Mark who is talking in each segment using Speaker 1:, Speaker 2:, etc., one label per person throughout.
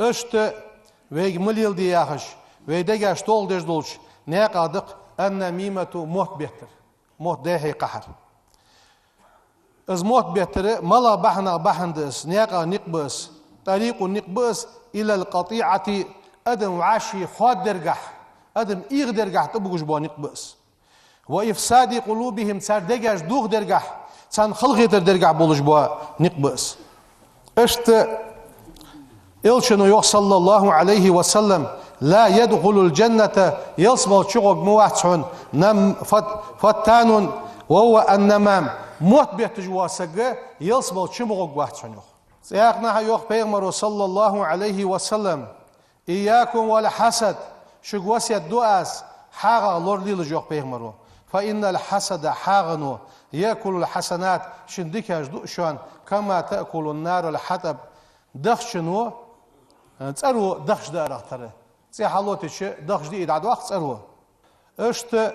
Speaker 1: اشت ويج مليل دي ياخش ويدقى اشتول ديش دولش ناقادق أن ميمة موت بيتر موت داهي قحر از موت بيتر ملا بحنا بحندس ناقا نقبس طريق نقبس إلى القطيعة أدم عاشي خود درجح أدم إيغ درجح تبغش بو نقبس وإفساد قلوبهم صار دقاش دوغ درجح صار خلقي درجح بولش بو نقبس اشت إلشنو يوح صلى الله عليه وسلم لا يدخل الجنة يصبح شغل مواتشون نم فتان وهو النمام موت بيتجواسق يصبح شمغ واتشون سياقنا يوح بيغمر صلى الله عليه وسلم إياكم والحسد شغواسي الدؤاس حاغا لور ليل جوح بيغمرو فإن الحسد حاغنو يأكل الحسنات شندك شوان كما تأكل النار الحطب دخشنو تسألو دخش دار اختره سي حالوتش دخش دي إدعاد وقت تسألو اشت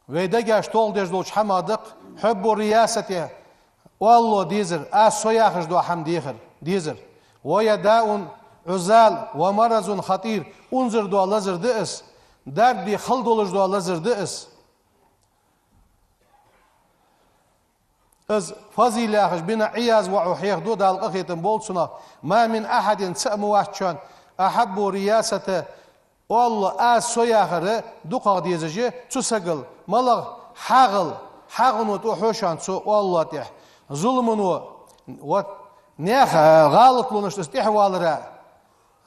Speaker 1: ويدقاش طول ديش دوش حمادق حب الرياسة والله ديزر سوياخش دو حم ديزر ويداء عزال ومرض خطير انظر دو لزر دئس دردي خلدولش دو لزر دئس از فضيل اخش بنا عياز وعحيخ دو دال اخيتن بولسنا ما من احد سأمو واحد احب رياسة والله سوياخر دوقا ديزجي تسقل ملغ حاغنو تو حوشان سو والله تح ظلمنو و نيخ غلط لونش استحوالرا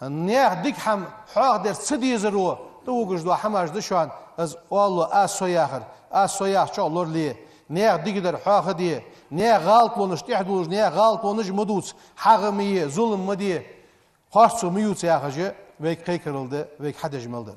Speaker 1: نيخ ديك حم حاغ در سديزرو توغش دو حماش دشان از والله سوياخر سوياخ شو لور لي نيخ ديك در حاغ دي نيخ غلط لونش تحدوش نيخ غلط لونش مدوس حاغمي ظلم مدي خاصو ميوت ياخجي ويك قيكرلد ويك حدج ملدر